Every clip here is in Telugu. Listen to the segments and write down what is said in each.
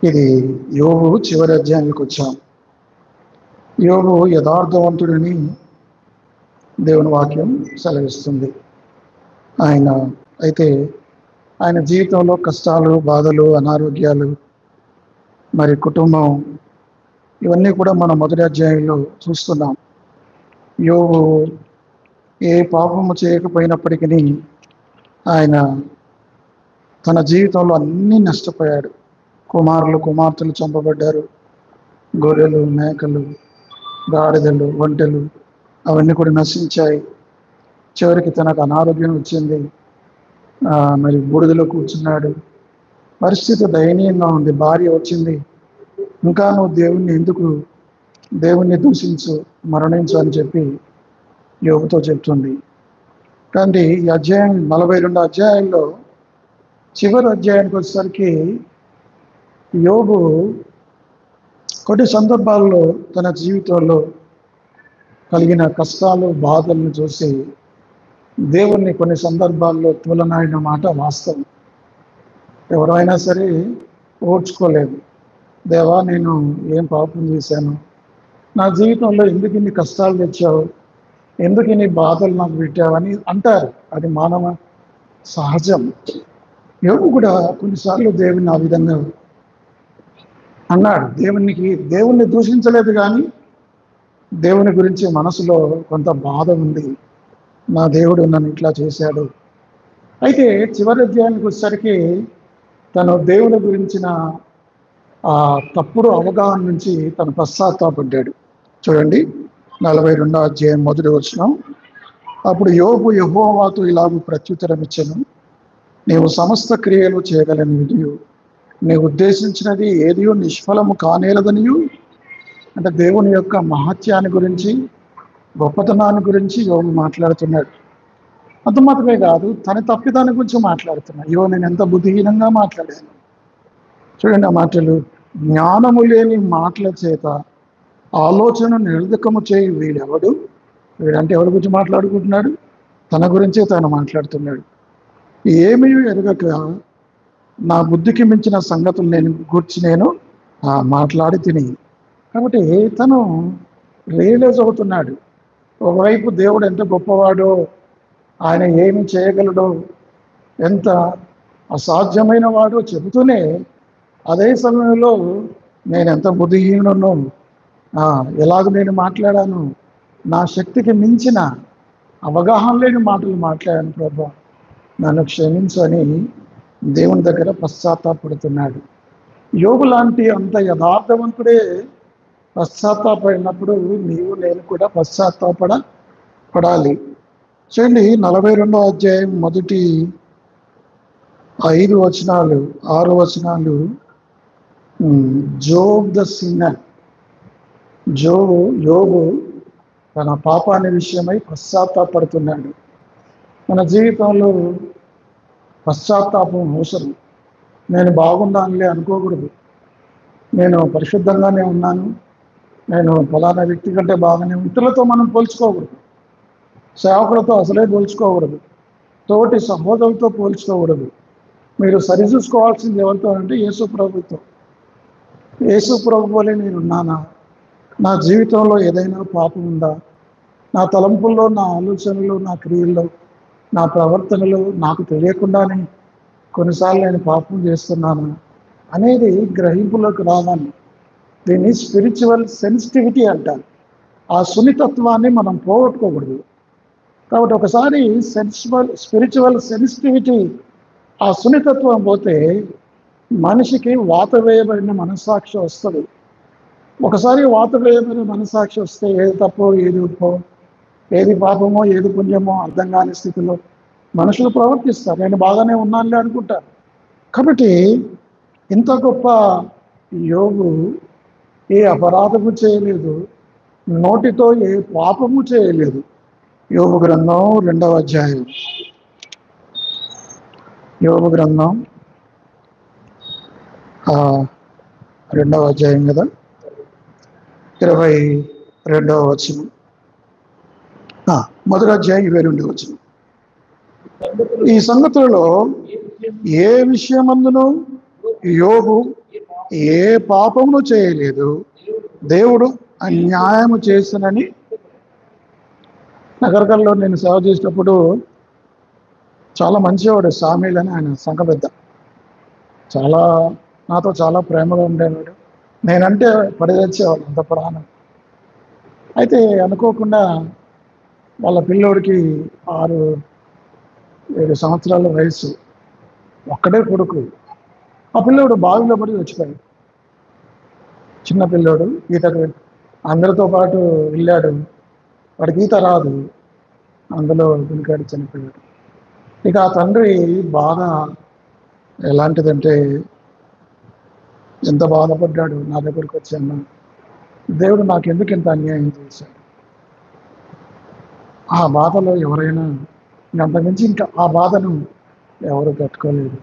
ఇది యోబు చివరి అధ్యాయానికి వచ్చాం. యోబు యథార్థవంతుడని దేవుని వాక్యం సెలవిస్తుంది. ఆయన జీవితంలో కష్టాలు, బాధలు, అనారోగ్యాలు, మరి కుటుంబం, ఇవన్నీ కూడా మనం మొదటి అధ్యాయంలో చూస్తున్నాం. యోబు ఏ పాపము చేయకపోయినప్పటికీ ఆయన తన జీవితంలో అన్నీ నష్టపోయాడు. కుమారులు, కుమార్తెలు చంపబడ్డారు. గొర్రెలు, మేకలు, గాడిదలు, ఒంటెలు అవన్నీ కూడా నశించాయి. చివరికి తనకు అనారోగ్యం వచ్చింది. మరి బూడిదలో కూర్చున్నాడు. పరిస్థితి దయనీయంగా ఉంది. భార్య వచ్చింది, ఇంకా నువ్వు దేవుణ్ణి దూషించు, మరణించు అని చెప్పి యోబుతో చెప్తుంది. కానీ ఈ అధ్యాయం 42 అధ్యాయాల్లో చివరి అధ్యాయానికి వచ్చేసరికి యోబు కొన్ని సందర్భాల్లో తన జీవితంలో కలిగిన కష్టాలు, బాధలను చూసి దేవుణ్ణి కొన్ని సందర్భాల్లో తూలనాడిన మాట వాస్తవం. ఎవరైనా సరే ఓర్చుకోలేదు. దేవా, నేను ఏం పాపం చేశాను, నా జీవితంలో ఎందుకు ఇన్ని కష్టాలు తెచ్చావు, ఎందుకు ఇన్ని బాధలు నాకు పెట్టావని అంటారు. అది మానవ సహజం. యోబు కూడా కొన్నిసార్లు దేవుని ఆ విధంగా అన్నాడు. దేవుణ్ణి దూషించలేదు, కానీ దేవుని గురించి మనసులో కొంత బాధ ఉంది. నా దేవుడు నన్ను ఇట్లా చేశాడు. అయితే చివరి అధ్యాయానికి వచ్చేసరికి తను దేవుని గురించిన ఆ తప్పుడు అవగాహన నుంచి తను పశ్చాత్తాపడ్డాడు. చూడండి, 42 అధ్యాయం మొదటి వచనం. అప్పుడు యోబు యెహోవాతో ఇలాగూ ప్రత్యుత్తరం ఇచ్చెను, నీవు సమస్త క్రియలు చేయగలనియు, నీవు ఉద్దేశించినది ఏదియో నిష్ఫలము కానేలదనియు. అంటే దేవుని యొక్క మహత్యాన్ని గురించి, గొప్పతనాన్ని గురించి యోబు మాట్లాడుతున్నాడు. అంత మాత్రమే కాదు, తన తప్పిదాన్ని గురించి మాట్లాడుతున్నాడు. నేను ఎంత బుద్ధిహీనంగా మాట్లాడాను. చూడండి ఆ మాటలు. జ్ఞానము లేని మాటల చేత ఆలోచన నిర్ధకము చేయి వీడెవడు. వీడంటే ఎవరి గురించి మాట్లాడుకుంటున్నాడు? తన గురించే తాను మాట్లాడుతున్నాడు. ఏమీ ఎరగక నా బుద్ధికి మించిన సంగతులు నేను మాట్లాడి తిని. కాబట్టి తను రియలైజ్ అవుతున్నాడు. ఒకవైపు దేవుడు ఎంత గొప్పవాడో, ఆయన ఏమి చేయగలడో, ఎంత అసాధ్యమైన వాడో చెబుతూనే అదే సమయంలో నేను ఎంత బుద్ధిహీనునో, ఎలాగ నేను మాట్లాడాను, నా శక్తికి మించిన అవగాహన లేని మాటలు మాట్లాడాను ప్రభా, నన్ను క్షమించు అని దేవుని దగ్గర పశ్చాత్తాపడుతున్నాడు. యోబు లాంటి అంత యథార్థవంతుడే పశ్చాత్తాపడినప్పుడు నేను కూడా పడాలి. చూడండి, 42 అధ్యాయం మొదటి 5 వచనాలు, 6 వచనాలు. జోబ్ ద సిన్నర్, యోబు తన పాపాన్ని విషయమై పశ్చాత్తాపడుతున్నాడు. మన జీవితంలో పశ్చాత్తాపం అవసరం. నేను బాగున్నానులే అనుకోకూడదు. నేను పరిశుద్ధంగానే ఉన్నాను, నేను ఫలానా వ్యక్తి కంటే బాగానే, ఇతరులతో మనం పోల్చుకోకూడదు. సేవకులతో అసలే పోల్చుకోకూడదు. తోటి సహోదరులతో పోల్చుకోకూడదు. మీరు సరిచూసుకోవాల్సింది ఎవరితో అంటే యేసు ప్రభుతో. యేసు ప్రభు వలె నేనున్నానా? నా జీవితంలో ఏదైనా పాపం ఉందా? నా తలంపుల్లో, నా ఆలోచనలో, నా క్రియల్లో, నా ప్రవర్తనలో నాకు తెలియకుండానే కొన్నిసార్లు నేను పాపం చేస్తున్నాను అనేది గ్రహింపులోకి రావాలి. దీన్ని స్పిరిచువల్ సెన్సిటివిటీ అంటారు. ఆ సున్నితత్వాన్ని మనం పోగొట్టుకోకూడదు. కాబట్టి ఒకసారి స్పిరిచువల్ సెన్సిటివిటీ, ఆ సున్నితత్వం పోతే మనిషికి వాత వేయబడిన మనస్సాక్షి వస్తుంది. ఒకసారి వాత వేయబడిన మనస్సాక్షి వస్తే ఏది తప్పో, ఏది ఉప్పో, ఏది పాపమో, ఏది పుణ్యమో అర్థం కాని స్థితిలో మనుషులు ప్రవర్తిస్తారు. నేను బాగానే ఉన్నానులే అనుకుంటారు. కాబట్టి ఇంత గొప్ప యోబు ఏ అపరాధము చేయలేదు, నోటితో ఏ పాపము చేయలేదు. యోబు గ్రంథం 2వ అధ్యాయం. యోబు గ్రంథం 2వ అధ్యాయం కదా, 22వ వచనం. మొదటి అధ్యాయం 22వ వచనం. ఈ సంగతులలో ఏ విషయమందును యోబు ఏ పాపమును చేయలేదు, దేవుడు అన్యాయము చేసినని. నగరకల్లో నేను సేవ చేసినప్పుడు చాలా మంచివాడు సామీల్ అని, ఆయన సంఘ పెద్ద. చాలా నాతో చాలా ప్రేమగా ఉండేవాడు. నేనంటే పడితేచ్చేవాడు అంత ప్రాణం. అయితే అనుకోకుండా వాళ్ళ పిల్లోడికి 6-7 సంవత్సరాల వయసు, ఒక్కడే కొడుకు. ఆ పిల్లోడు బావిలో పడి చచ్చిపోయాడు. చిన్న పిల్లోడు, ఈతకు అందరితో పాటు వెళ్ళాడు. వాడికి ఈత రాదు, అందులో దునికాడు, చనిపోయాడు. ఇక ఆ తండ్రి బాధ ఎలాంటిదంటే, ఎంత బాధపడ్డాడు. నా దగ్గరికి వచ్చాను, దేవుడు నాకు ఎందుకు ఇంత అన్యాయం చేశాడు. ఆ బాధలో ఎవరైనా అంతకుమించి ఇంకా ఆ బాధను ఎవరు తట్టుకోలేరు.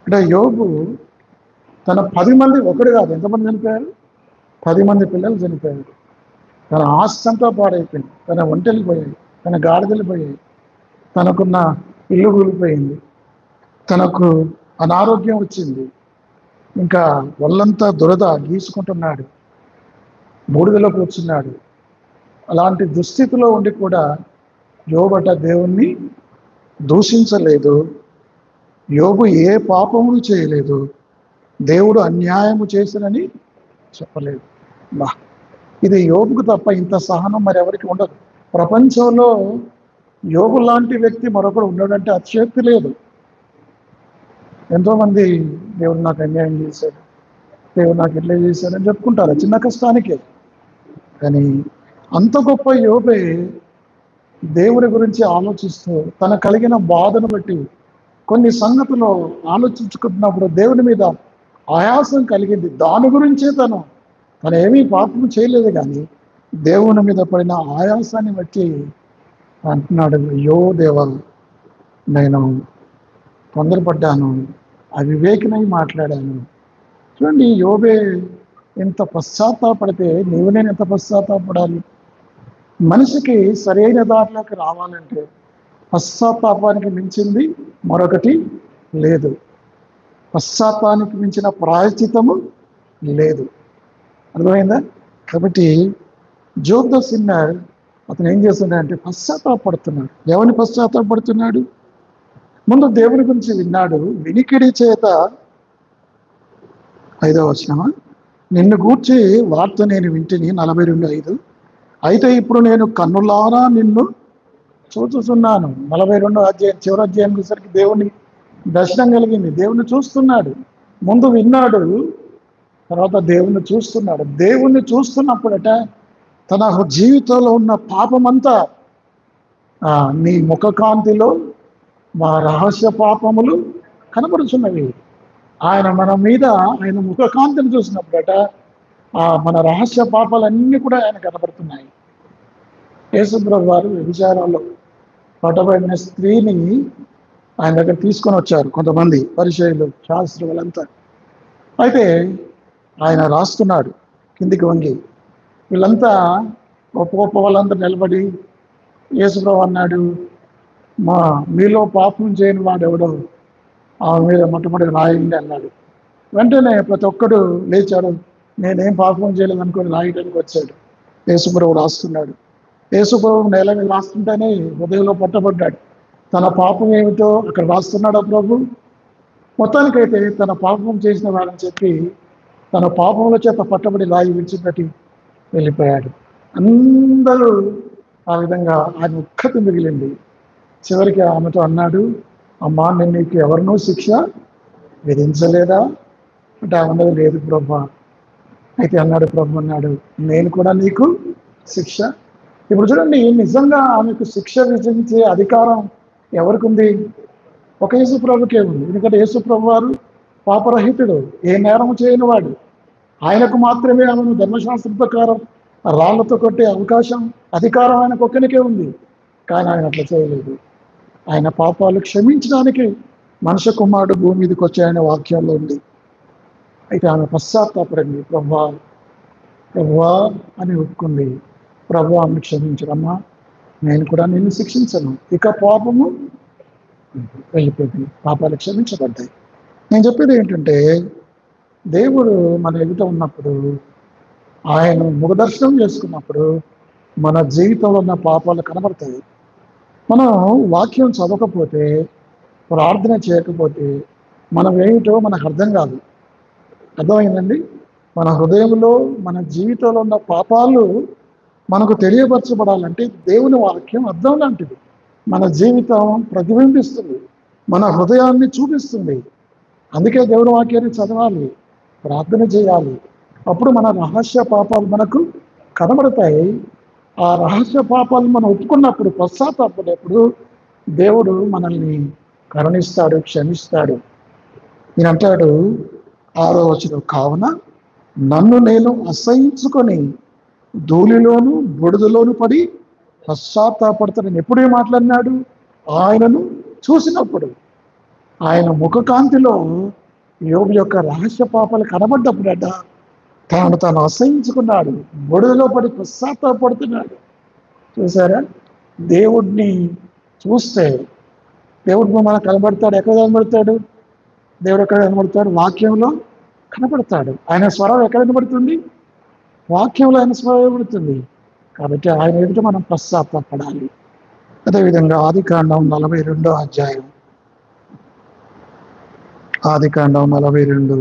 అంటే యోబు తన 10 మంది, ఒకడు కాదు, ఎంతమంది చనిపోయారు? 10 మంది పిల్లలు చనిపోయారు. తన ఆస్తి అంతా పాడైపోయింది, తన ఒంటెలు పోయాయి, తన గాడిదలు పోయాయి, తనకున్న ఇల్లు కూలిపోయింది, తనకు అనారోగ్యం వచ్చింది, ఇంకా ఒళ్ళంతా దురద గీసుకుంటున్నాడు, బూడిదలో కూర్చున్నాడు. అలాంటి దుస్థితిలో ఉండి కూడా యోబట దేవుణ్ణి దూషించలేదు. యోబు ఏ పాపమును చేయలేదు, దేవుడు అన్యాయము చేసినని చెప్పలేదు. బా, ఇది యోబుకు తప్ప ఇంత సహనం మరెవరికి ఉండదు. ప్రపంచంలో యోబు లాంటి వ్యక్తి మరొకడు ఉన్నాడంటే అతిశయోక్తి లేదు. ఎంతోమంది దేవుడు నాకు అన్యాయం చేశాడు, దేవుడు నాకు ఇట్లా చేశాడని చెప్పుకుంటారు చిన్న కష్టానికే. కానీ అంత గొప్ప యోబే దేవుని గురించి ఆలోచిస్తూ తన కలిగిన బాధను బట్టి కొన్ని సంగతులు ఆలోచించుకుంటున్నప్పుడు దేవుని మీద ఆయాసం కలిగింది. దాని గురించే తను ఏమీ పాపం చేయలేదు, కానీ దేవుని మీద పడిన ఆయాసాన్ని బట్టి అంటున్నాడు, అయ్యో దేవా, నేను తొందరపడ్డాను, అవివేకినై మాట్లాడాను. చూడండి, యోబే ఎంత పశ్చాత్తాపడితే నీవు నేను ఎంత పశ్చాత్తాపడాలి. మనిషికి సరైన దారిలోకి రావాలంటే పశ్చాత్తాపానికి మించింది మరొకటి లేదు. పశ్చాత్తానికి మించిన ప్రాయశ్చిత్తము లేదు. అర్థమైందా? కాబట్టి జోబ్ ద సిన్నర్ అతను ఏం చేస్తున్నాడంటే పశ్చాత్తాపడుతున్నాడు. ఎవరిని పశ్చాత్తాపడుతున్నాడు? ముందు దేవుని గురించి విన్నాడు, వినికిడి చేత. 5వ వచనం, నిన్ను గూర్చి వార్త నేను వింటిని, 42:5. అయితే ఇప్పుడు నేను కన్నులారా నిన్ను చూస్తున్నాను. 42వ అధ్యాయం చివరి అధ్యాయం వచ్చేసరికి దేవుని దర్శనం కలిగింది. దేవుని చూస్తున్నాడు, ముందు విన్నాడు, తర్వాత దేవుణ్ణి చూస్తున్నాడు. దేవుణ్ణి చూస్తున్నప్పుడట తన జీవితంలో ఉన్న పాపమంతా నీ ముఖకాంతిలో మా రహస్య పాపములు కనబడుచున్నవి. ఆయన మన మీద, ఆయన ముఖకాంతిని చూసినప్పుడట మన రహస్య పాపాలన్నీ కూడా ఆయన కనబడుతున్నాయి. యేసుప్రభువు వారు వ్యభిచారంలో పట్టబడిన స్త్రీని ఆయన దగ్గర తీసుకొని వచ్చారు కొంతమంది పరిచయులు, శాస్త్రులంతా. అయితే ఆయన రాస్తున్నాడు కిందికి వంగి. వీళ్ళంతా గొప్ప వాళ్ళంతా నిలబడి యేసుప్రభువు అన్నాడు, మీలో పాపం చేయని వాడు ఎవడో ఆమె మీద మొట్టమొదటి రాయండి అన్నాడు. వెంటనే ప్రతి ఒక్కడు లేచాడు, నేనేం పాపం చేయలేదు అనుకుని రాయడానికి వచ్చాడు. యేసుప్రభువు రాస్తున్నాడు. యేసుప్రభువు నేల మీద రాస్తుంటేనే హృదయంలో పట్టబడ్డాడు. తన పాపం ఏమిటో అక్కడ రాస్తున్నాడు ప్రభు. మొత్తానికైతే తన పాపం చేసిన వాడని చెప్పి తన పాపముల చేత పట్టబడి రాయి విడిచిపెట్టి వెళ్ళిపోయాడు. అందరూ ఆ విధంగా ఆయన ఒక్కటి మిగిలింది. చివరికి ఆమెతో అన్నాడు, అమ్మా, నేను నీకు ఎవరినో శిక్ష విధించలేదా అంటే ఆమె లేదు ప్రభు. అయితే అన్నాడు ప్రభు, అన్నాడు, నేను కూడా నీకు శిక్ష. ఇప్పుడు చూడండి, నిజంగా ఆమెకు శిక్ష విధించే అధికారం ఎవరికి ఉంది? ఒక యేసుప్రభుకే ఉంది. ఎందుకంటే యేసుప్రభు వారు పాపరహితుడు, ఏ నేరం చేయని వాడు. ఆయనకు మాత్రమే ఆమెను ధర్మశాస్త్ర ప్రకారం రాళ్లతో కొట్టే అవకాశం, అధికారం ఆయనకు ఒక్కనికే ఉంది. కానీ ఆయన అట్లా చేయలేదు. ఆయన పాపాలు క్షమించడానికి మనుష్య కుమారుడు భూమి మీదకి వచ్చాయనే వాక్యంలో ఉంది. అయితే ఆమె పశ్చాత్తాపడింది, ప్రభువా అని ఒప్పుకుంది. ప్రభు ఆమెను క్షమించడమ్మా, నేను కూడా నిన్ను శిక్షించను. ఇక పాపము వెళ్ళిపోయింది, పాపాలు క్షమించబడ్డాయి. నేను చెప్పేది ఏంటంటే, దేవుడు మన ఎదుట ఉన్నప్పుడు, ఆయన ముఖదర్శనం చేసుకున్నప్పుడు మన జీవితంలో ఉన్న పాపాలు కనబడతాయి. మనం వాక్యం చదవకపోతే, ప్రార్థన చేయకపోతే మనం ఏమిటో మనకు అర్థం కాదు. అర్థమైందండి? మన హృదయంలో, మన జీవితంలో ఉన్న పాపాలు మనకు తెలియపరచబడాలంటే దేవుని వాక్యం అర్థం లాంటిది. మన జీవితం ప్రతిబింబిస్తుంది, మన హృదయాన్ని చూపిస్తుంది. అందుకే దేవుని వాక్యాన్ని చదవాలి, ప్రార్థన చేయాలి. అప్పుడు మన రహస్య పాపాలు మనకు కనబడతాయి. ఆ రహస్య పాపాలు మనం ఒప్పుకున్నప్పుడు, పశ్చాత్తాపడేప్పుడు దేవుడు మనల్ని కరుణిస్తాడు, క్షమిస్తాడు. ఈయన అంటాడు 6వ వచనం, కావున నన్ను నేను అసహించుకొని ధూళిలోను బురదలోను పడి పశ్చాత్తాపడతానని ఎప్పుడు మాట్లాడినాడు? ఆయనను చూసినప్పుడు, ఆయన ముఖకాంతిలో యోబు యొక్క రహస్య పాపాలు కనబడ్డప్పుడట తాను అసహించుకున్నాడు, బురదలో పడి పశ్చాత్తాపడుతున్నాడు. చూసారా? దేవుడిని చూస్తే దేవుడు మనకు కనబడతాడు. ఎక్కడ కనబడతాడు? దేవుడు ఎక్కడ కనబడతాడు? వాక్యంలో కనబడతాడు. ఆయన స్వరం ఎక్కడ కనబడుతుంది? వాక్యంలో ఆయన స్వరం కనబడుతుంది. కాబట్టి ఆయన ఎదుట మనం పశ్చాత్తాపడాలి. అదేవిధంగా ఆదికాండం 42వ అధ్యాయం, ఆదికాండం 42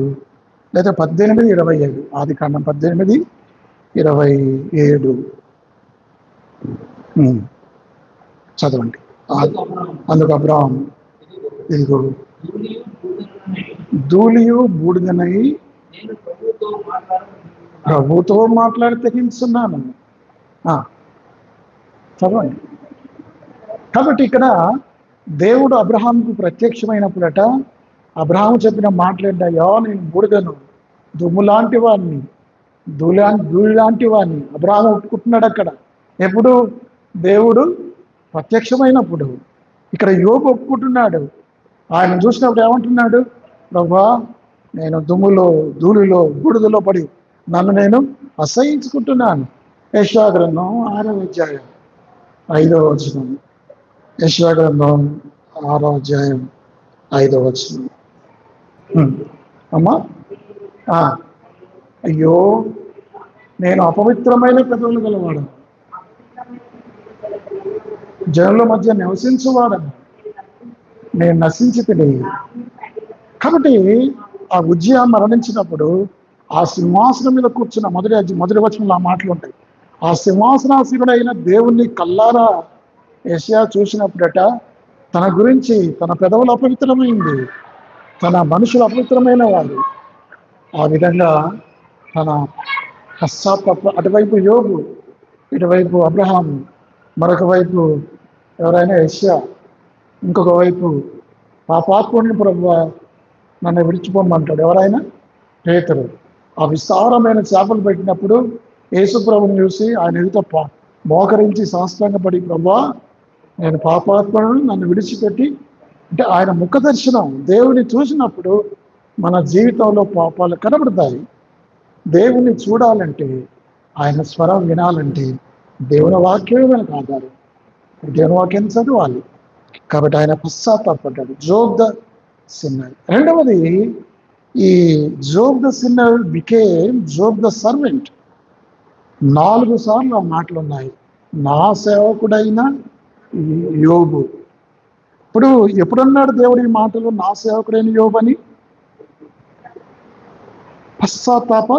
లేదా 18:27, ఆదికాండం 18:27 చదవండి. అందుకు అబ్రాహాము, ఇదిగో ధూళియు బూడిదనై ప్రభుతో మాట్లాడి తెగించున్నాను. చదవండి. కాబట్టి ఇక్కడ దేవుడు అబ్రహాంకు ప్రత్యక్షమైనప్పుడట అబ్రహాము చెప్పిన మాట్లాడ్డాయో, నేను బూడిదను, దుమ్ము లాంటి వాడిని, ధూళి లాంటి వాడిని అబ్రహాము ఒప్పుకుంటున్నాడు అక్కడ. ఎప్పుడు? దేవుడు ప్రత్యక్షమైనప్పుడు. ఇక్కడ యోబు ఒప్పుకుంటున్నాడు. ఆయన చూసినప్పుడు ఏమంటున్నాడు? ప్రభువా, నేను దుమ్ములో, ధూళిలో, బూడిదలో పడి నన్ను నేను అసహించుకుంటున్నాను. యెషయా గ్రంథం 6వ అధ్యాయం 5వ వచనం. యెషయా గ్రంథం 6వ అధ్యాయం 5వ వచనం. అమ్మా, అయ్యో నేను అపవిత్రమైన పెదవులు గలవాడను, జనుల మధ్య నివసించువాడను, నేను నశించి తెలియదు. కాబట్టి ఆ ఉజ్జియా మరణించినప్పుడు ఆ సింహాసనం మీద కూర్చున్న మొదటి వచనంలో ఆ మాటలు ఉంటాయి. ఆ సింహాసనాసీనుడైన దేవుణ్ణి కల్లారా యెషయా చూసినప్పుడట తన గురించి, తన పెదవులు అపవిత్రమైంది, తన మనుషులు అపవిత్రమైన వారు. ఆ విధంగా తన అటువైపు యోబు, ఇటువైపు అబ్రహాము, మరొక వైపు ఎవరైనా యెషయా, ఇంకొక వైపు పాపాత్ముడిని ప్రభువా నన్ను విడిచిపోమంటాడు ఎవరైనా? పేతురు. ఆ విస్తారమైన చేపలు పెట్టినప్పుడు యేసు ప్రభుని చూసి ఆయన ఎదుట మోకరించి సాష్టాంగపడి, ప్రభువా నేను పాపాత్ముడను, నన్ను విడిచిపెట్టి, అంటే ఆయన ముఖ దర్శనం, దేవుని చూసినప్పుడు మన జీవితంలో పాపాలు కనబడతాయి. దేవుని చూడాలంటే, ఆయన స్వరం వినాలంటే దేవుని వాక్యమే మనకు ఆధారం. దేవుని వాక్యాన్ని చదవాలి. కాబట్టి ఆయన పశ్చాత్తాపడ్డాడు. Job the sinner. రెండవది, ఈ Job the sinner became Job the servant. 4 సార్లు ఆ మాటలు ఉన్నాయి. నా సేవకుడైన యోబు. ఇప్పుడు ఎప్పుడన్నాడు దేవుడి మాటలు నా సేవకుడైన యోబు అని? పశ్చాత్తాప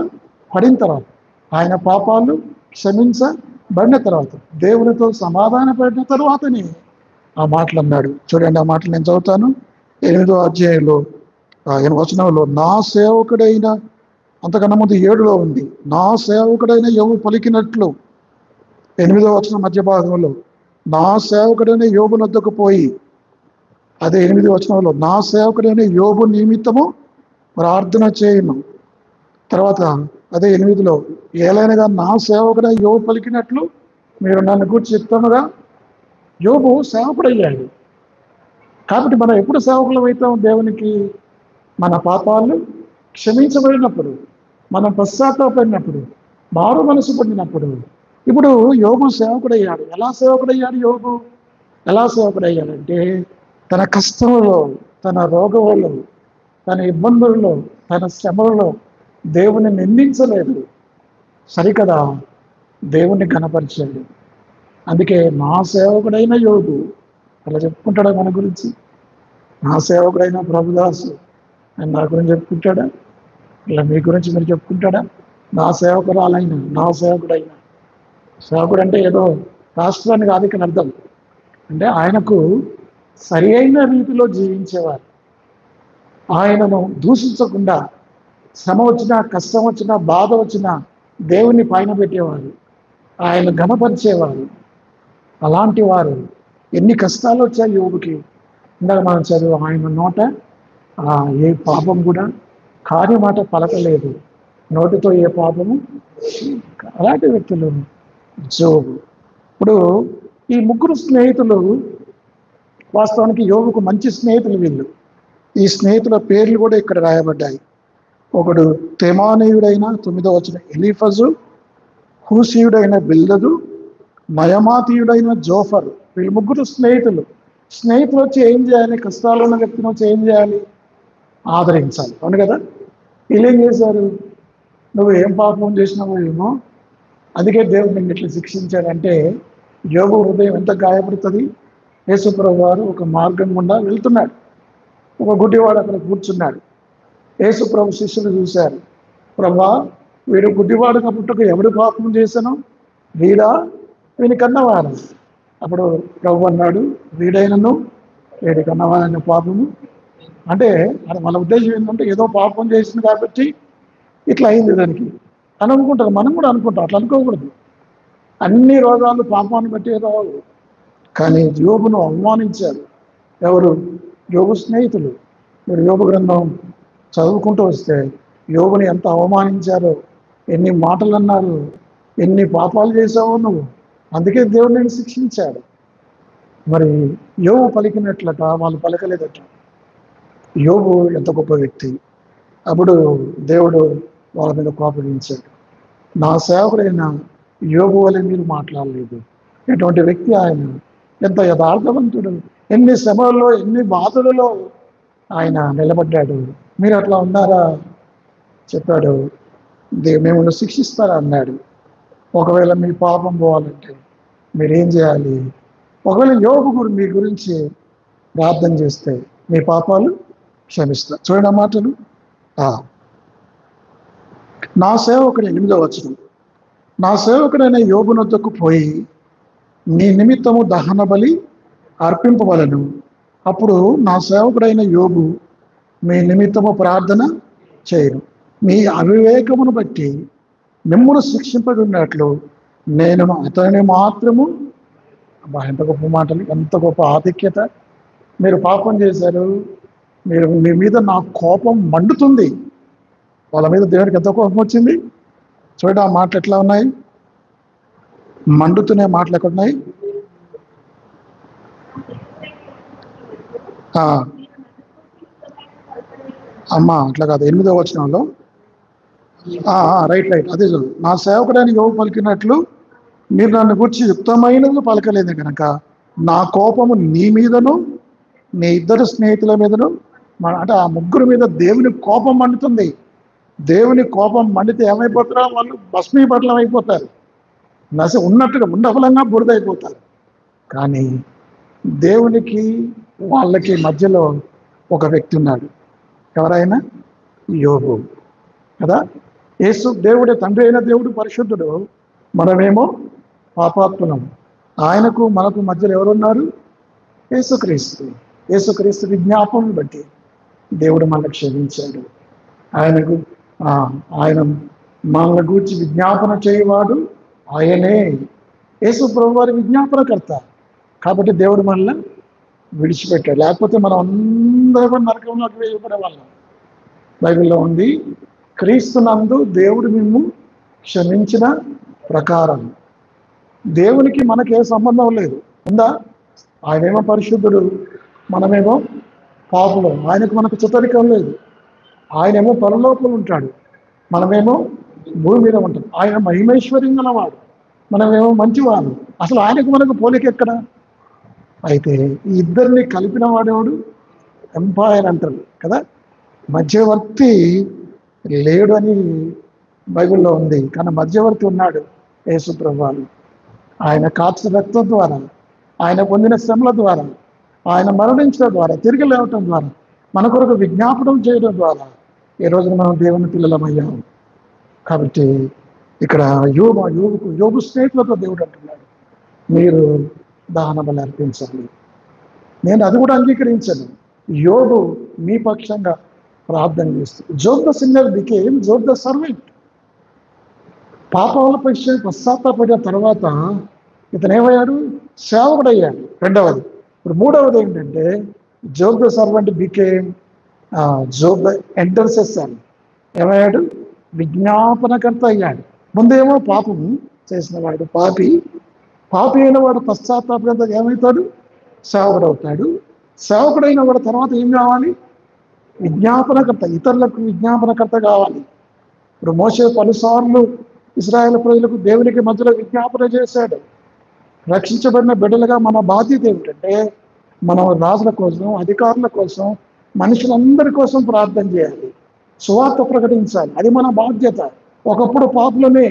పడిన తర్వాత, ఆయన పాపాలు క్షమించబడిన తర్వాత, దేవునితో సమాధాన పడిన తర్వాతనే ఆ మాటలు అన్నాడు. చూడండి, ఆ మాటలు నేను చదువుతాను. 8వ అధ్యాయంలో 8వ వచనంలో, నా సేవకుడైన, అంతకన్నా ముందు 7లో ఉంది, నా సేవకుడైన యోబు పలికినట్లు. 8వ వచనం మధ్య భాగంలో, నా సేవకుడైన యోబు నొద్దకు పోయి, అదే 8వ వచనంలో, నా సేవకుడైన యోబు నిమిత్తము ప్రార్థన చేయను. తర్వాత అదే 8లో, ఏలైనగా నా సేవకుడైన యోబు పలికినట్లు మీరు నన్ను గురించి చెప్తానుగా. యోబు సేవకుడయ్యాడు. కాబట్టి మనం ఎప్పుడు సేవకులం అవుతాం దేవునికి? మన పాపాలు క్షమించబడినప్పుడు, మనం పశ్చాత్తాపడినప్పుడు, మారు మనసు పొందినప్పుడు. ఇప్పుడు యోబు సేవకుడయ్యాడు. ఎలా సేవకుడయ్యాడు యోబు? ఎలా సేవకుడయ్యాడంటే, తన కష్టంలో, తన రోగంలో, తన ఇబ్బందుల్లో, తన శ్రమలలో, దేవుని నిందించలేదు, సరికదా దేవుణ్ణి ఘనపరిచాడు. అందుకే నా సేవకుడైన యోగు అలా చెప్పుకుంటాడా మన గురించి? నా సేవకుడైన ప్రభుదాసు అని నా గురించి చెప్పుకుంటాడా? ఇలా మీ గురించి మీరు చెప్పుకుంటాడా? నా సేవకురాలైన, నా సేవకుడైన. సేవకుడు అంటే ఏదో రాష్ట్రాన్ని కాదు ఇక్కడ అర్థం. అంటే ఆయనకు సరి అయిన రీతిలో జీవించేవారు, ఆయనను దూషించకుండా, శ్రమ వచ్చినా, కష్టం వచ్చినా, బాధ వచ్చినా దేవుని పైన పెట్టేవారు, ఆయన ఘనపరిచేవారు. అలాంటి వారు. ఎన్ని కష్టాలు వచ్చాయి యోగుకి. ఇందాక మనం చదువు, ఆయన నోట ఏ పాపం కూడా కార్యమాట పలకలేదు, నోటితో ఏ పాపము. అలాంటి వ్యక్తులు జోబు. ఇప్పుడు ఈ ముగ్గురు స్నేహితులు వాస్తవానికి యోగుకు మంచి స్నేహితులు వీళ్ళు. ఈ స్నేహితుల పేర్లు కూడా ఇక్కడ రాయబడ్డాయి. ఒకడు తెమానీయుడైన 9వ వచనం ఎలీఫజు, హూసీయుడైన బిల్దదు, మయమాతీయుడైన జోఫరు. వీళ్ళు ముగ్గురు స్నేహితులు. స్నేహితులు వచ్చి ఏం చేయాలి? కష్టాలు ఉన్న వ్యక్తిని వచ్చి ఏం చేయాలి? ఆదరించాలి, అవును కదా? వీళ్ళు ఏం చేశారు? నువ్వు ఏం పాపం చేసినావో ఏమో, అందుకే దేవుడు నిన్ను ఇట్లా శిక్షించాడంటే యోగు హృదయం ఎంత గాయపడుతుంది. యేసుప్రభు వారు ఒక మార్గం గుండా వెళ్తున్నాడు, ఒక గుడ్డివాడు అక్కడ కూర్చున్నాడు. యేసుప్రభు శిష్యులు చూశారు, ప్రభా వీడు గుడ్డివాడుగా పుట్టుకు ఎవడు పాపం చేశాను, వీడా వీని కన్నవాడు? అప్పుడు ప్రభు అన్నాడు, వీడైనను వీడి కన్నవాడైన పాపము. అంటే మన ఉద్దేశం ఏంటంటే ఏదో పాపం చేసింది కాబట్టి ఇట్లా అయింది దానికి అని అనుకుంటారు. మనం కూడా అనుకుంటాం, అట్లా అనుకోకూడదు. అన్ని రోగాలు పాపాన్ని బట్టి రావు. కానీ యోబును అవమానించారు ఎవరు? యోబు స్నేహితులు. మీరు యోబు గ్రంథం చదువుకుంటూ వస్తే యోబుని ఎంత అవమానించారో, ఎన్ని మాటలు అన్నారు, ఎన్ని పాపాలు చేసావో నువ్వు, అందుకే దేవుడు నేను శిక్షించాడు. మరి యోబు పలికినట్లట వాళ్ళు పలకలేదట. యోబు ఎంత గొప్ప వ్యక్తి. అప్పుడు దేవుడు వాళ్ళ మీద కోపగించాడు. నా సేవకుడైన యోబు వలె మీరు మాట్లాడలేదు. ఎటువంటి వ్యక్తి ఆయన, ఎంత యథార్థవంతుడు, ఎన్ని శ్రమల్లో ఎన్ని బాధలలో ఆయన నిలబడ్డాడు. మీరు అట్లా ఉన్నారా? చెప్పాడు, మేము శిక్షిస్తారా అన్నాడు. ఒకవేళ మీ పాపం పోవాలంటే మీరేం చేయాలి? ఒకవేళ యోబు మీ గురించి ప్రార్థన చేస్తే మీ పాపాలు క్షమిస్తారు. చూడండి ఆ మాటలు. నా సేవకుడు 8వ వచనం, నా సేవకుడైన యోబునొద్దకు పోయి నీ నిమిత్తము దహన బలి అర్పింపవలను. అప్పుడు నా సేవకుడైన యోబు మీ నిమిత్తము ప్రార్థన చేయను. మీ అవివేకమును బట్టి మిమ్మును శిక్షింపడున్నట్లు నేను అతనిని మాత్రము. ఎంత గొప్ప మాటలు, ఎంత గొప్ప ఆధిక్యత. మీరు పాపం చేశారు, మీ మీద నా కోపం మండుతుంది. వాళ్ళ మీద దేవుడికి ఎంత కోపం వచ్చింది చూడండి. ఆ మాటలు ఎట్లా ఉన్నాయి? మండుతునే మాటలు ఎక్కడ ఉన్నాయి? అమ్మా అట్లా కాదు, 8వ వచనంలో రైట్ అదే చదువు. నా సేవకుడైన యోబు పలికినట్లు మీరు నన్ను గురించి యుక్తమైనది పలకలేదు కనుక నా కోపము నీ మీదను నీ ఇద్దరు స్నేహితుల మీదను, అంటే ఆ ముగ్గురు మీద దేవుని కోపం మండుతుంది. దేవుని కోపం మండితే ఏమైపోతారో వాళ్ళు భస్మీపట్లం అయిపోతారు, ఉన్నట్టుగా ఉండఫలంగా బురదైపోతారు. కానీ దేవునికి వాళ్ళకి మధ్యలో ఒక వ్యక్తి ఉన్నాడు. ఎవరైనా? యోబు కదా. యేసు దేవుడే, తండ్రి అయిన దేవుడు పరిశుద్ధుడు, మనమేమో పాపాత్ములం. ఆయనకు మనకు మధ్యలో ఎవరున్నారు? యేసుక్రీస్తు. యేసుక్రీస్తు విజ్ఞాపనను బట్టి దేవుడు మనకు క్షమించాడు. ఆయన మనల్ని గూర్చి విజ్ఞాపన చేయవాడు ఆయనే. యేసు ప్రభు వారి విజ్ఞాపనకర్త కాబట్టి దేవుడు మనల్ని విడిచిపెట్టాడు. లేకపోతే మనం అందరం నరకంలోకి వేయబడే వాళ్ళం. బైబిల్లో ఉంది, క్రీస్తునందు దేవుడు మిమ్ము క్షమించిన ప్రకారం. దేవునికి మనకి ఏ సంబంధం లేదు, ఉందా? ఆయనేమో పరిశుద్ధుడు, మనమేమో పాపులం. ఆయనకు మనకు చిత్తరికం లేదు. ఆయనేమో పరలోకంలో ఉంటాడు, మనమేమో భూమి మీద ఉంటాం. ఆయన మహిమేశ్వర్యం గలవాడు, మనమేమో మంచివాడు. అసలు ఆయనకు మనకు పోలిక ఎక్కడ? అయితే ఈ ఇద్దరిని కలిపిన వాడేవాడు? ఎంపైర్ అంటారు కదా, మధ్యవర్తి లేడు అని బైబిల్లో ఉంది. కానీ మధ్యవర్తి ఉన్నాడు, యేసు ప్రభువు. ఆయన కార్చిన రక్తం ద్వారా, ఆయన పొందిన శ్రమల ద్వారా, ఆయన మరణించడం ద్వారా, తిరిగి లేవటం ద్వారా, మన కొరకు విజ్ఞాపనం చేయడం ద్వారా ఈ రోజున మనం దేవుని పిల్లలమయ్యాము. కాబట్టి ఇక్కడ యోబు స్నేహితులతో దేవుడు అంటున్నాడు, మీరు దహన బలి అర్పించాలి. నేను అది కూడా అంగీకరించాను. యోబు మీ పక్షంగా ప్రార్థన చేస్తుంది. Job the sinner became Job the servant. పాపాల పశ్చాత్తాపడిన తర్వాత ఇతను ఏమయ్యాడు? సేవకుడు అయ్యాడు. రెండవది. ఇప్పుడు మూడవది ఏంటంటే Job the servant became Job the intercessor. ఏమయ్యాడు? విజ్ఞాపనకర్త అయ్యాడు. ముందేమో పాపం చేసిన వాడు పాపి అయిన వాడు పశ్చాత్తాపడిన ఏమవుతాడు? సేవకుడు అవుతాడు. సేవకుడైన వాడు తర్వాత ఏం కావాలి? విజ్ఞాపనకర్త, ఇతరులకు విజ్ఞాపనకర్త కావాలి. ఇప్పుడు మోషే పలుసార్లు ఇశ్రాయేలు ప్రజలకు దేవునికి మధ్యలో విజ్ఞాపన చేశాడు. రక్షించబడిన బిడ్డలుగా మన బాధ్యత ఏమిటంటే మనం రాజుల కోసం, అధికారుల కోసం, మనుషులందరి కోసం ప్రార్థన చేయాలి, సువార్త ప్రకటించాలి. అది మన బాధ్యత. ఒకప్పుడు పాపులమే.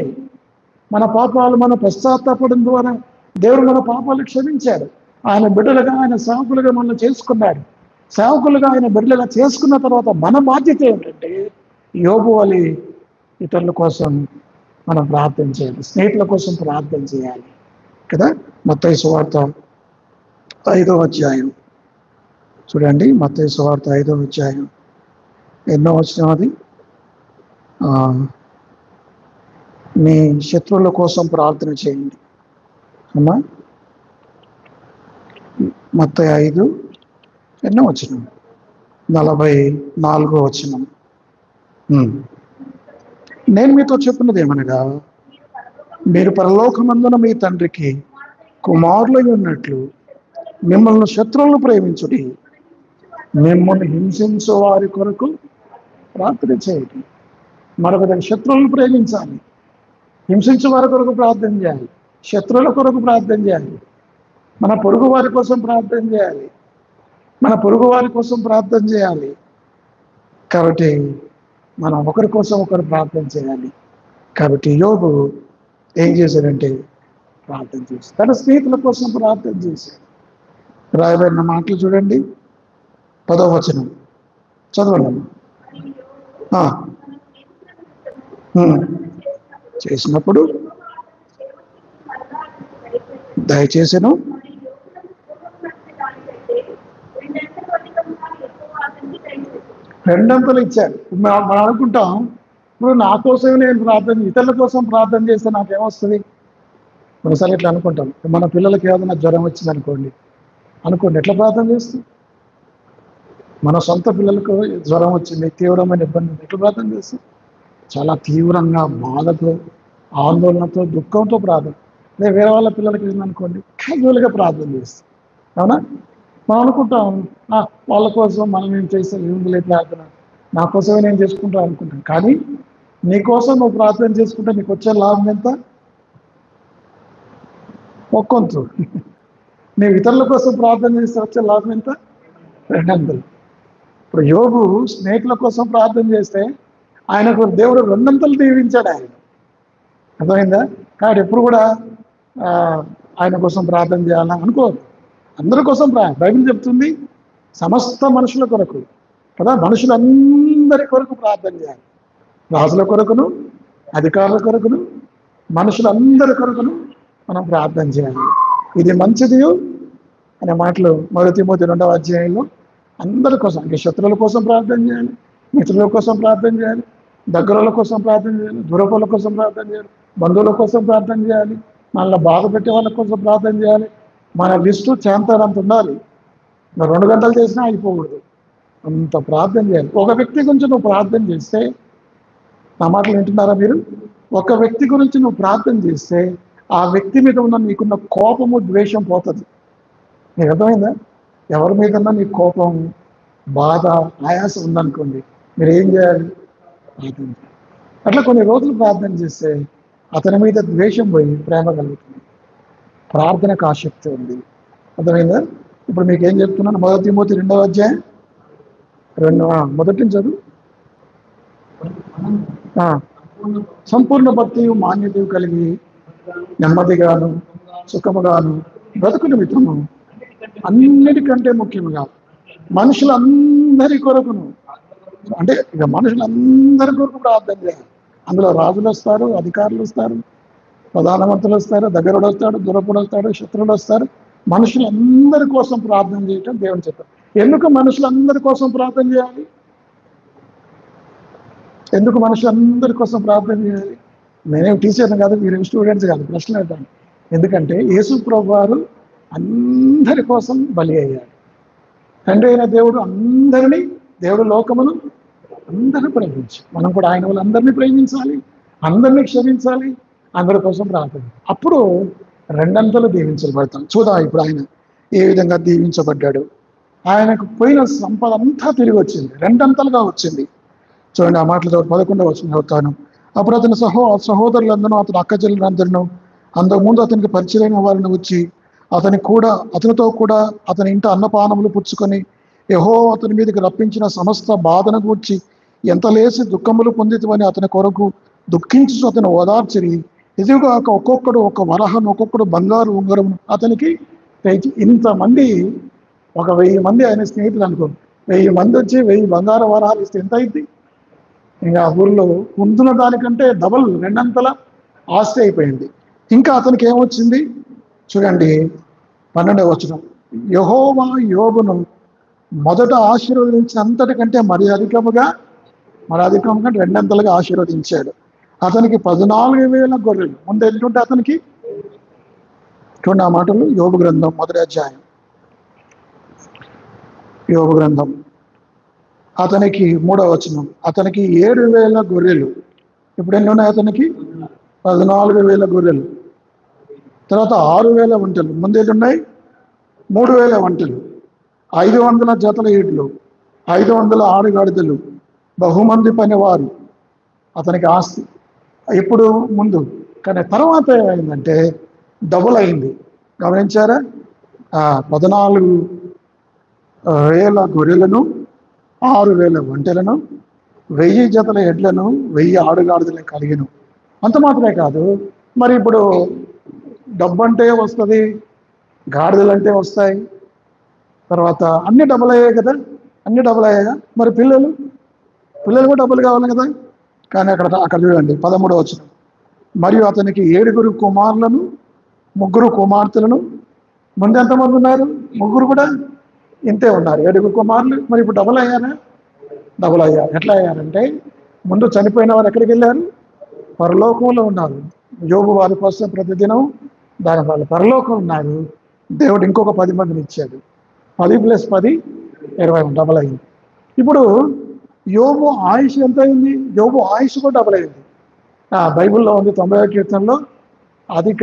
మన పాపాలు మన పశ్చాత్తాపడం ద్వారా దేవుడు మన పాపాలు క్షమించాడు. ఆయన బిడ్డలుగా, ఆయన సేవకులుగా మనల్ని చేసుకున్నాడు. సేవకులుగా ఆయన బిడ్డలుగా చేసుకున్న తర్వాత మన బాధ్యత ఏమిటంటే యోబు వలె ఇతరుల కోసం మనం ప్రార్థన చేయాలి, స్నేహితుల కోసం ప్రార్థన చేయాలి కదా. మత్తయి సువార్త 5వ అధ్యాయం చూడండి. మత్తయి సువార్త 5వ అధ్యాయం ఎన్నో వచనం అది? మీ శత్రువుల కోసం ప్రార్థన చేయండి అమ్మా. మత్తయి 5 ఎన్నో వచనం? 44వ వచనం. నేను మీతో చెప్పినది ఏమనగా, మీరు పరలోకమందున మీ తండ్రికి కుమారులై ఉన్నట్లు మిమ్మల్ని శత్రువులను ప్రేమించుడి, మిమ్మల్ని హింసించే వారి కొరకు ప్రార్థన చేయండి. మరొక శత్రువులను ప్రేమించాలి, హింసించే వారి కొరకు ప్రార్థన చేయాలి, శత్రువుల కొరకు ప్రార్థన చేయాలి, మన పొరుగు వారి కోసం ప్రార్థన చేయాలి, మన పొరుగు వారి కోసం ప్రార్థన చేయాలి. కాబట్టి మనం ఒకరి కోసం ఒకరు ప్రార్థన చేయాలి. కాబట్టి యోబు ఏం చేశాడంటే ప్రార్థన చేశాడు, తన స్నేహితుల కోసం ప్రార్థన చేశాడు. రాయబడిన మాటలు చూడండి, 10వ వచనం చదవండి. చేసినప్పుడు దయచేసను రెండంతలు ఇచ్చాడు. మనం అనుకుంటాం, ఇప్పుడు నా కోసమే నేను ప్రార్థన, ఇతరుల కోసం ప్రార్థన చేస్తే నాకేమొస్తుంది? కొన్నిసార్లు ఇట్లా అనుకుంటాం. మన పిల్లలకి ఏదైనా జ్వరం వచ్చింది అనుకోండి ఎట్లా ప్రార్థన చేస్తాం? మన సొంత పిల్లలకు జ్వరం వచ్చింది, తీవ్రమైన ఇబ్బంది, ఎట్లా ప్రార్థన చేస్తాం? చాలా తీవ్రంగా, బాధతో, ఆందోళనతో, దుఃఖంతో ప్రార్థన. లేదా వేరే వాళ్ళ పిల్లలకి ఏందనుకోండి క్యాజువల్గా ప్రార్థన చేస్తాం. అవునా? మనం అనుకుంటాం వాళ్ళ కోసం మనం ఏం చేస్తాం, ఏముంది ప్రార్థన, నా కోసమే నేను చేసుకుంటాను అనుకుంటాను. కానీ నీకోసం నువ్వు ప్రార్థన చేసుకుంటే నీకు వచ్చే లాభం ఎంత? ఒక్కొంతు. నీవు ఇతరుల కోసం ప్రార్థన చేస్తే వచ్చే లాభం ఎంత? 200. ఇప్పుడు యోబు స్నేహితుల కోసం ప్రార్థన చేస్తే ఆయనకు దేవుడు 200 దీవించాడు. ఆయన అర్థమైందా? కాబట్టి ఎప్పుడు కూడా ఆయన కోసం ప్రార్థన చేయాలని అనుకోవద్దు. అందరి కోసం బైబిల్ చెప్తుంది సమస్త మనుషుల కొరకు కదా, మనుషులందరి కొరకు ప్రార్థన చేయాలి. రాజుల కొరకును, అధికారుల కొరకును, మనుషులందరి కొరకును మనం ప్రార్థన చేయాలి. ఇది మంచిది అనే మాటలు 1 తిమోతి 2వ అధ్యాయంలో అందరి కోసం, అంటే శత్రువుల కోసం ప్రార్థన చేయాలి, మిత్రుల కోసం ప్రార్థన చేయాలి, దగ్గరల కోసం ప్రార్థన చేయాలి, దూరపుల కోసం ప్రార్థన చేయాలి, బంధువుల కోసం ప్రార్థన చేయాలి, మనల్ని బాధ పెట్టే వాళ్ళ కోసం ప్రార్థన చేయాలి. మన లిస్టు చేంతారంత ఉండాలి. 2 గంటలు చేసినా అయిపోకూడదు, అంత ప్రార్థన చేయాలి. ఒక వ్యక్తి గురించి నువ్వు ప్రార్థన చేస్తే, నా మాటలు వింటున్నారా మీరు? ఒక వ్యక్తి గురించి నువ్వు ప్రార్థన చేస్తే ఆ వ్యక్తి మీద ఉన్న నీకున్న కోపము, ద్వేషం పోతుంది. నీకు అర్థమైందా? ఎవరి మీదన్నా నీ కోపం, బాధ, ఆయాసం ఉందనుకోండి, మీరు ఏం చేయాలి? ప్రార్థన చేయాలి. అట్లా కొన్ని రోజులు ప్రార్థన చేస్తే అతని మీద ద్వేషం పోయి ప్రేమ కలుగుతుంది, ప్రార్థనకు ఆసక్తి ఉంది. అర్థమైందా? ఇప్పుడు మీకు ఏం చెప్తున్నాను, 1 తిమోతి 2వ అధ్యాయం 2 మొదటి నుంచి చదువు. ఆ, సంపూర్ణ భక్తి మాన్యత కలిగి నెమ్మదిగాను సుఖముగాను బ్రతుకు నిమిత్తము అన్నిటికంటే ముఖ్యంగా మనుషులందరి కొరకును, అంటే ఇక మనుషులందరి కొరకు ప్రార్థన చేయాలి. అందులో రాజులు వస్తారు, అధికారులు వస్తారు, ప్రధానమంత్రులు వస్తారు, దగ్గరుడు వస్తాడు, దూరపుడు వస్తాడు, శత్రువులు వస్తారు. మనుషులందరి కోసం ప్రార్థన చేయటం దేవుని చెప్పారు. ఎందుకు మనుషులందరి కోసం ప్రార్థన చేయాలి? ఎందుకు మనుషులందరి కోసం ప్రార్థన చేయాలి? నేనేం టీచర్ని కాదు, మీరేం స్టూడెంట్స్ కాదు, ప్రశ్న అడగండి. ఎందుకంటే యేసు ప్రభు వారు అందరి కోసం బలి అయ్యాడు. తండ్రి అయిన దేవుడు అందరినీ, దేవుడు లోకమును అందరినీ ప్రేమించి, మనం కూడా ఆయన వాళ్ళందరినీ ప్రేమించాలి, అందరినీ క్షమించాలి, అందరి కోసం ప్రార్థన. అప్పుడు రెండంతలు దీవించబడతాం. చూద్దాం ఇప్పుడు ఆయన ఏ విధంగా దీవించబడ్డాడు. ఆయనకు పోయిన సంపద అంతా తిరిగి వచ్చింది, రెండంతలుగా వచ్చింది. చూడండి, ఆ మాటలతో 11వ వచనం చదువుతాను. అప్పుడు అతని సహోదరులందరూ, అతని అక్కచెల్లెలందరూ, అంతకుముందు అతనికి పరిచయమైన వారిని వచ్చి అతనితో కూడా అతని ఇంట అన్నపానములు పుచ్చుకొని యెహోవా అతని మీదకి రప్పించిన సమస్త బాధను గూర్చి ఎంత లేసి దుఃఖములు పొందితమని అతని కొరకు దుఃఖించు అతను ఓదార్చిరి. ఇదిగాక ఒక్కొక్కడు ఒక వరహను, ఒక్కొక్కడు బంగారు ఉంగరమును అతనికి తెచ్చి, ఇంతమంది, ఒక 1000 మంది ఆయన స్నేహితులు అనుకో, 1000 మంది వచ్చి 1000 బంగారు వరహాలు ఇస్తే ఎంత అయింది? ఇంకా ఊళ్ళో ముందున్న దానికంటే డబల్, రెండంతల ఆస్తి అయిపోయింది. ఇంకా అతనికి ఏమొచ్చింది చూడండి, 12వ వచనం. యెహోవా యోబును మొదట ఆశీర్వదించినంతటికంటే మరి అధికముగా రెండంతలుగా ఆశీర్వదించాడు. అతనికి 14,000 గొర్రెలు. ముందు ఏంటంటే అతనికి చూడండి ఆ మాటలు, యోబు గ్రంథం 1వ అధ్యాయం. యోబు గ్రంథం అతనికి 3వ వచనం. అతనికి 7,000 గొర్రెలు. ఇప్పుడు ఎన్ని ఉన్నాయి? అతనికి 14,000 గొర్రెలు. తర్వాత 6,000 ఒంటెలు. ముందేది ఉన్నాయి 3,000 ఒంటెలు, 500 జతల ఈడ్లు, 500 ఆడుగాడిదలు, బహుమంది పనివారు. అతనికి ఆస్తి ఇప్పుడు ముందు, కానీ తర్వాత ఏమైందంటే డబుల్ అయింది. గమనించారా? 14,000 గొర్రెలను, 6,000 ఒంటెలను, 1000 జతల ఎడ్లను, 1000 ఆడుగాడిదలను కలిగిను. అంత మాత్రమే కాదు, మరి ఇప్పుడు డబ్బు అంటే వస్తుంది, గాడిదలు అంటే వస్తాయి, తర్వాత అన్ని డబ్బులు అయ్యాయి కదా, అన్ని డబ్బులు అయ్యాయి. మరి పిల్లలు కూడా డబ్బులు కావాలి కదా. కానీ అక్కడ చూడండి 13వ వచనం. మరియు అతనికి 7 కుమారులను, 3 కుమార్తెలను. ముందు ఎంతమంది ఉన్నారు? 3 కూడా ఇంతే ఉన్నారు, 7 కుమారులు. మరి ఇప్పుడు డబుల్ అయ్యారా? డబుల్ అయ్యారు. ఎట్లా అయ్యారంటే, ముందు చనిపోయిన వారు ఎక్కడికి వెళ్ళారు? పరలోకంలో ఉన్నారు. యోబు వారి కోసం ప్రతిదినం దాని వాళ్ళు పరలోకం ఉన్నారు. దేవుడు ఇంకొక 10 మందిని ఇచ్చాడు. 10 + 10 20, డబుల్ అయింది. ఇప్పుడు యోబు ఆయుష్ ఎంత అయింది? యోబు ఆయుష్ కూడా డబుల్ అయింది. బైబిల్లో ఉంది 90వ కీర్తనలో, అధిక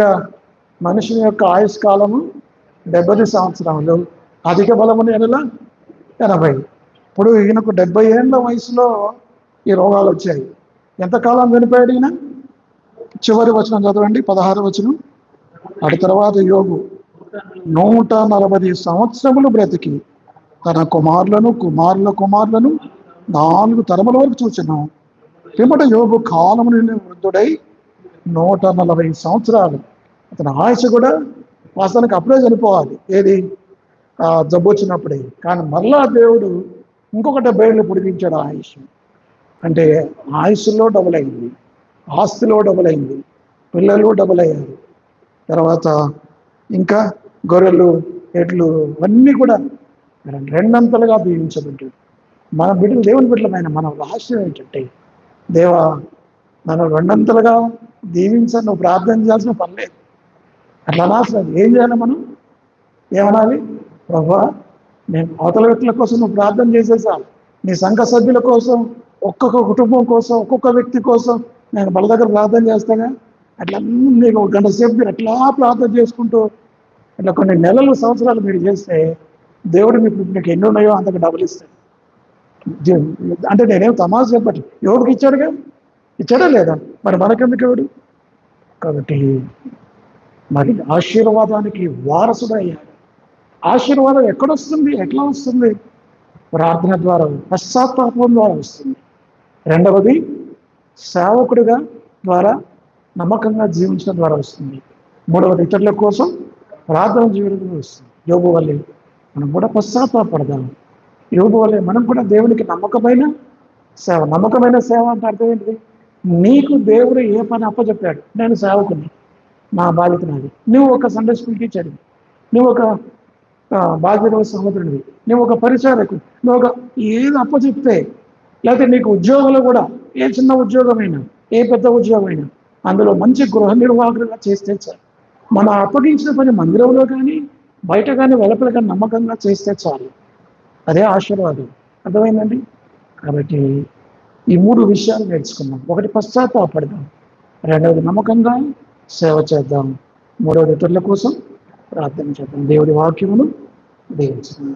మనిషిని యొక్క ఆయుష్ కాలము 70 సంవత్సరములు, అధిక బలముని ఎడల 80. ఇప్పుడు ఈయనకు 70 ఏళ్ళ వయసులో ఈ రోగాలు వచ్చాయి. ఎంతకాలం చనిపోయాడు ఈయన? చివరి వచనం చదవండి, 16వ వచనం. అటు తర్వాత యోబు 140 సంవత్సరములు బ్రతికి తన కుమారులను, కుమారుల కుమారులను 4 తరముల వరకు చూచెను. పిమ్మట యోబు కాలము నుండి వృద్ధుడై 140 సంవత్సరాలు. అతని ఆయుష్ కూడా వాస్తవానికి అప్పుడే చనిపోవాలి, ఏది జబ్బు వచ్చినప్పుడే. కానీ మరలా దేవుడు ఇంకొక 70 ఏళ్ళు పొడిగించాడు ఆయుష్. అంటే ఆయుష్లో డబుల్ అయింది, ఆస్తిలో డబుల్ అయింది, పిల్లలు డబుల్ అయ్యారు. తర్వాత ఇంకా గొర్రెలు, ఎడ్లు అన్నీ కూడా రెండంతలుగా దీవించబడ్డాడు. మన బిడ్డలు, దేవుని బిడ్డలమైన మన రహస్యం ఏంటంటే, దేవా నన్ను రెండంతలుగా దీవించని నువ్వు ప్రార్థన చేయాల్సిన పని లేదు. అట్లా అనాల్సిన ఏం చేయాలి? మనం ఏమనాలి? ప్రభా, నేను అవతల వ్యక్తుల కోసం నువ్వు ప్రార్థన చేసేసాను, నీ సంఘ సభ్యుల కోసం, ఒక్కొక్క కుటుంబం కోసం, ఒక్కొక్క వ్యక్తి కోసం నేను బల దగ్గర ప్రార్థన చేస్తాగా. అట్లా నీకు 1 గంట సేపు మీరు అట్లా ప్రార్థన చేసుకుంటూ అట్లా కొన్ని నెలలు, సంవత్సరాలు మీరు చేస్తే దేవుడు మీకు ఎన్ని ఉన్నాయో అంతకు డబుల్ ఇస్తాడు. అంటే నేనేం తమాషా చెప్పట్టు, యోగుకి ఇచ్చాడుగా, ఇచ్చాడా లేదా? మరి మనకెందుకు ఎవడు? కాబట్టి మరి ఆశీర్వాదానికి వారసుడు అయ్యాడు. ఆశీర్వాదం ఎక్కడొస్తుంది? ఎట్లా వస్తుంది? ప్రార్థన ద్వారా, పశ్చాత్తాపం ద్వారా వస్తుంది. రెండవది సేవకుడిగా ద్వారా నమ్మకంగా జీవించడం ద్వారా వస్తుంది. మూడవది ఇతరుల కోసం ప్రార్థన జీవితం వస్తుంది. యోబు వల్లే మనం కూడా పశ్చాత్తాపడదాం. యోబు వల్లే మనం కూడా దేవునికి నమ్మకమైన సేవ. నమ్మకమైన సేవ అంటే అర్థం ఏంటిది? నీకు దేవుడు ఏ పని అప్పచెప్పాడు, నేను సేవకుని, నా బాధ్యత నాది. నువ్వు ఒక సండే స్కూల్ టీచర్వి, నువ్వు ఒక బాధ్యత సహోదరుడివి, నువ్వు ఒక పరిచారకుడు, నువ్వు ఒక ఏది అప్పచెప్తే, లేకపోతే నీకు ఉద్యోగంలో కూడా ఏ చిన్న ఉద్యోగమైనా ఏ పెద్ద ఉద్యోగమైనా అందులో మంచి గృహ నిర్వాహకులుగా చేస్తే చాలు. మనం అప్పగించిన పని మందిరంలో కానీ బయట కానీ వెలుపల కానీ నమ్మకంగా చేస్తే చాలు. అదే ఆశీర్వాదం. అర్థమైందండి? కాబట్టి ఈ 3 విషయాలు నేర్చుకున్నాం. ఒకటి పశ్చాత్తాపడదాం, రెండవది నమ్మకంగా సేవ చేద్దాం, మూడవది ఇతరుల కోసం ప్రార్థన చేద్దాం. దేవుడి వాక్యమును దీవించుదాం.